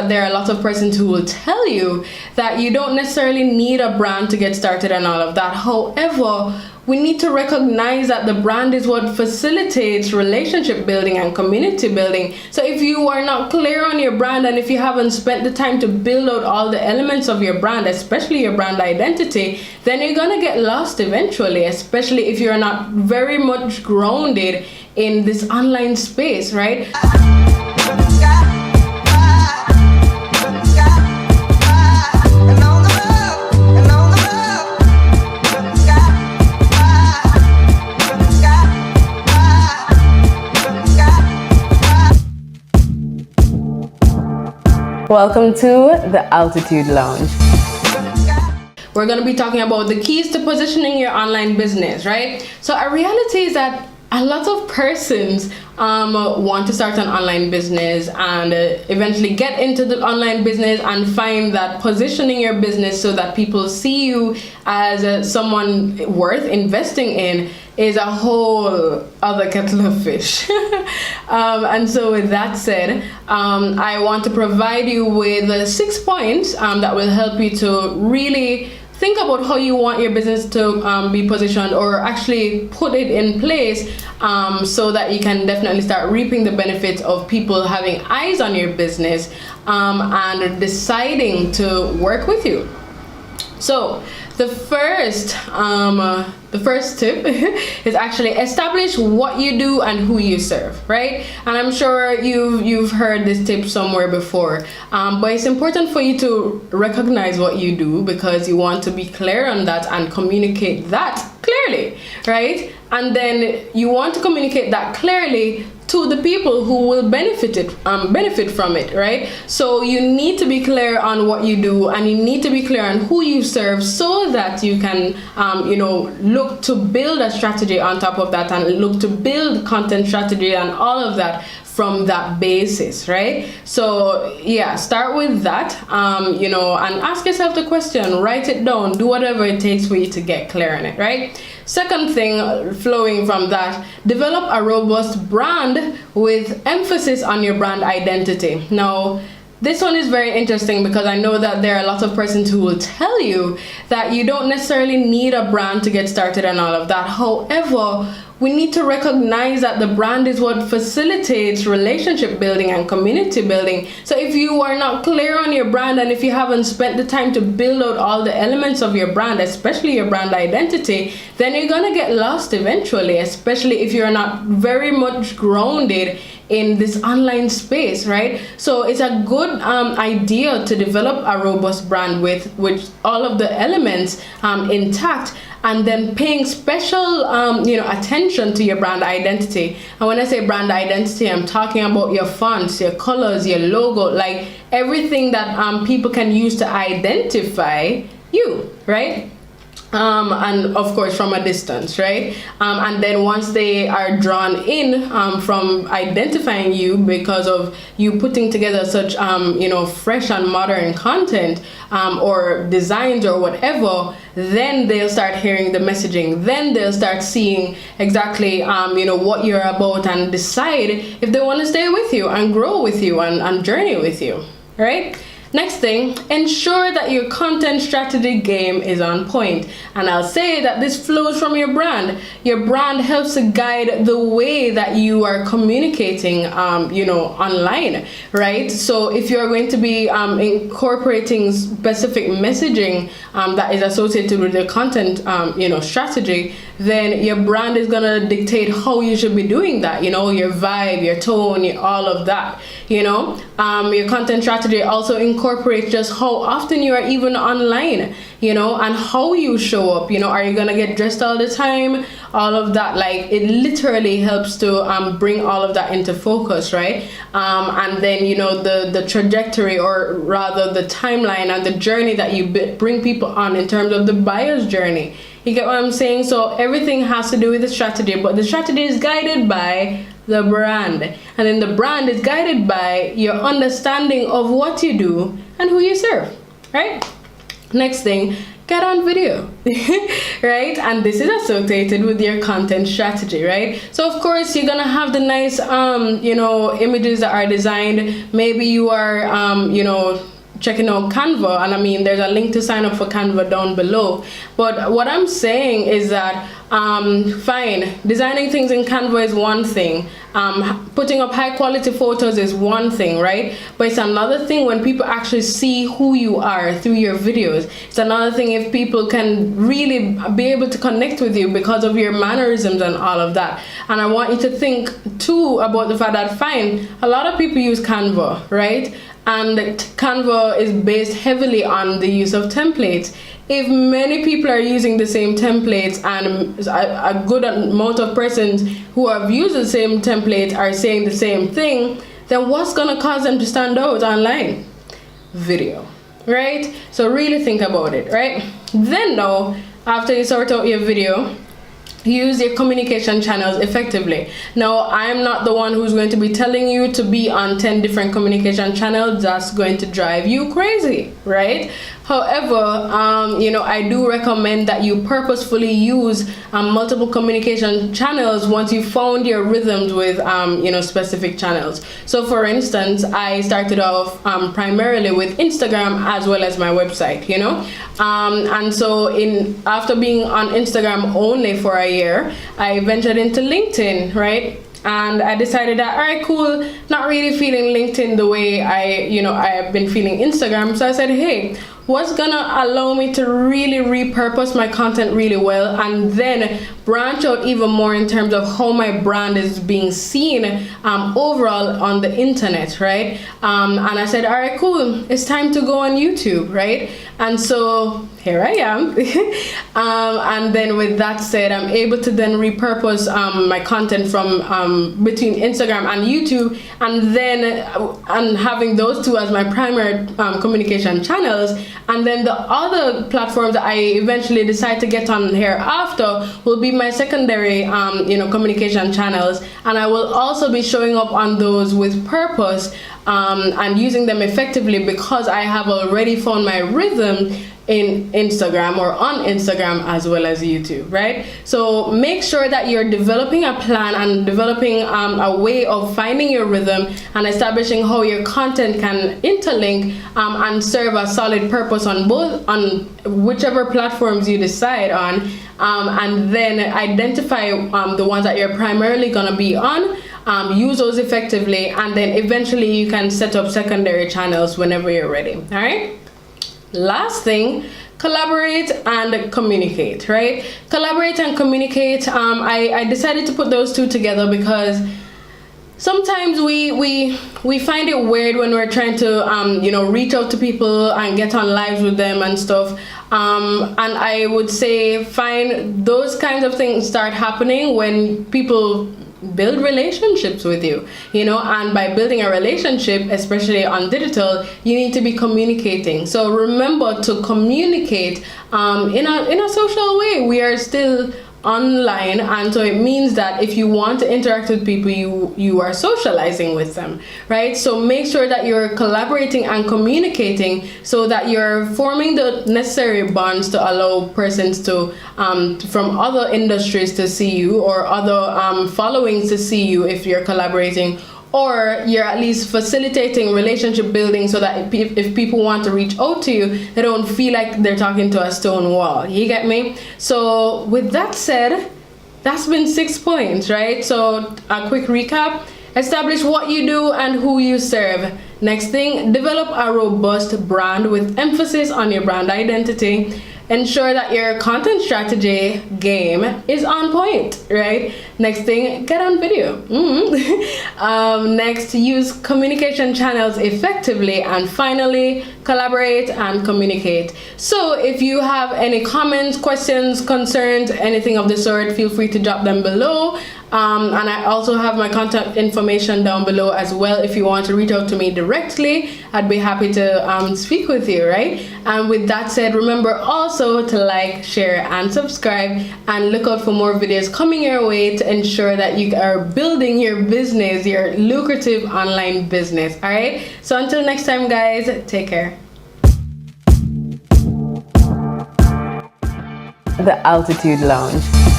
There are a lot of persons who will tell you that you don't necessarily need a brand to get started and all of that. However, we need to recognize that the brand is what facilitates relationship building and community building. So if you are not clear on your brand, and if you haven't spent the time to build out all the elements of your brand, especially your brand identity, then you're gonna get lost eventually, especially if you're not very much grounded in this online space, right? Welcome to the Altitude Lounge. We're going to be talking about the keys to positioning your online business, right? So a reality is that a lot of persons want to start an online business and eventually get into the online business and find that positioning your business so that people see you as someone worth investing in is a whole other kettle of fish. And so with that said, I want to provide you with 6 points that will help you to really think about how you want your business to be positioned, or actually put it in place so that you can definitely start reaping the benefits of people having eyes on your business and deciding to work with you. So the first tip is actually establish what you do and who you serve, right? And I'm sure you've heard this tip somewhere before, but it's important for you to recognize what you do, because you want to be clear on that and communicate that clearly, right? And then you want to communicate that clearly to the people who will benefit from it, right? So you need to be clear on what you do, and you need to be clear on who you serve, so that you can look to build a strategy on top of that, and look to build content strategy and all of that from that basis, right? So yeah, start with that, and ask yourself the question, write it down, do whatever it takes for you to get clear on it, right? Second thing, flowing from that, develop a robust brand with emphasis on your brand identity. Now, this one is very interesting, because I know that there are a lot of persons who will tell you that you don't necessarily need a brand to get started and all of that. However, we need to recognize that the brand is what facilitates relationship building and community building. So if you are not clear on your brand, and if you haven't spent the time to build out all the elements of your brand, especially your brand identity, then you're gonna get lost eventually, especially if you're not very much grounded in this online space, right? So it's a good idea to develop a robust brand with all of the elements intact, and then paying special attention to your brand identity. And when I say brand identity, I'm talking about your fonts, your colors, your logo, like everything that people can use to identify you, right? And of course from a distance, right? And then once they are drawn in from identifying you because of you putting together such fresh and modern content or designs or whatever, then they'll start hearing the messaging. Then they'll start seeing exactly what you're about, and decide if they want to stay with you and grow with you and journey with you, right? Next thing, ensure that your content strategy game is on point. And I'll say that this flows from your brand. Your brand helps to guide the way that you are communicating, online, right? So if you're going to be incorporating specific messaging that is associated with your content, strategy, then your brand is gonna dictate how you should be doing that. Your vibe, your tone, all of that. Your content strategy also incorporates just how often you are even online, and how you show up. Are you gonna get dressed all the time? All of that, like, it literally helps to bring all of that into focus, right? And then the trajectory, or rather the timeline and the journey that you bring people on in terms of the buyer's journey. You get what I'm saying? So everything has to do with the strategy, but the strategy is guided by the brand, and then the brand is guided by your understanding of what you do and who you serve, right? Next thing, get on video. Right? And this is associated with your content strategy, right? So of course you're gonna have the nice images that are designed. Maybe you are checking out Canva, and I mean there's a link to sign up for Canva down below. But what I'm saying is that fine, designing things in Canva is one thing, putting up high quality photos is one thing, right? But it's another thing when people actually see who you are through your videos. It's another thing if people can really be able to connect with you because of your mannerisms and all of that. And I want you to think too about the fact that fine, a lot of people use Canva, right? And Canva is based heavily on the use of templates. If many people are using the same templates and a good amount of persons who have used the same template are saying the same thing, then what's gonna cause them to stand out online? Video, right? So really think about it, right? Then though, after you sort out your video, use your communication channels effectively. Now, I'm not the one who's going to be telling you to be on 10 different communication channels. That's going to drive you crazy, right? However, I do recommend that you purposefully use multiple communication channels once you found your rhythms with specific channels. So for instance, I started off primarily with Instagram as well as my website, and so after being on Instagram only for a year, I ventured into LinkedIn, right? And I decided that, all right, cool, not really feeling LinkedIn the way I have been feeling Instagram. So I said, hey, what's gonna allow me to really repurpose my content really well and then branch out even more in terms of how my brand is being seen overall on the internet, right? And I said, all right, cool, it's time to go on YouTube, right? And so here I am. And then with that said, I'm able to then repurpose my content from between Instagram and YouTube, and then having those two as my primary communication channels. And then the other platforms that I eventually decide to get on here after will be my secondary communication channels, and I will also be showing up on those with purpose and using them effectively because I have already found my rhythm in Instagram or on Instagram as well as YouTube, right? So make sure that you're developing a plan and developing a way of finding your rhythm and establishing how your content can interlink and serve a solid purpose on whichever platforms you decide on, and then identify the ones that you're primarily going to be on. Use those effectively, and then eventually you can set up secondary channels whenever you're ready. All right, last thing, collaborate and communicate, right? Collaborate and communicate. I decided to put those two together because sometimes we find it weird when we're trying to reach out to people and get on lives with them and stuff, and I would say find those kinds of things start happening when people build relationships with you, and by building a relationship, especially on digital, you need to be communicating. So remember to communicate in a social way. We are still online, and so it means that if you want to interact with people, you are socializing with them, right? So make sure that you're collaborating and communicating so that you're forming the necessary bonds to allow persons to from other industries to see you, or other followings to see you if you're collaborating, or you're at least facilitating relationship building so that if people want to reach out to you, they don't feel like they're talking to a stone wall. You get me? So with that said, that's been 6 points, right? So a quick recap: establish what you do and who you serve. Next thing, develop a robust brand with emphasis on your brand identity. Ensure that your content strategy game is on point, right? Next thing, get on video. Next, use communication channels effectively. And finally, collaborate and communicate. So if you have any comments, questions, concerns, anything of the sort, feel free to drop them below. And I also have my contact information down below as well. If you want to reach out to me directly, I'd be happy to speak with you, right? And with that said, remember also to like, share, and subscribe, and look out for more videos coming your way to ensure that you are building your business, your lucrative online business. All right, so until next time, guys, take care. the Altitude Lounge.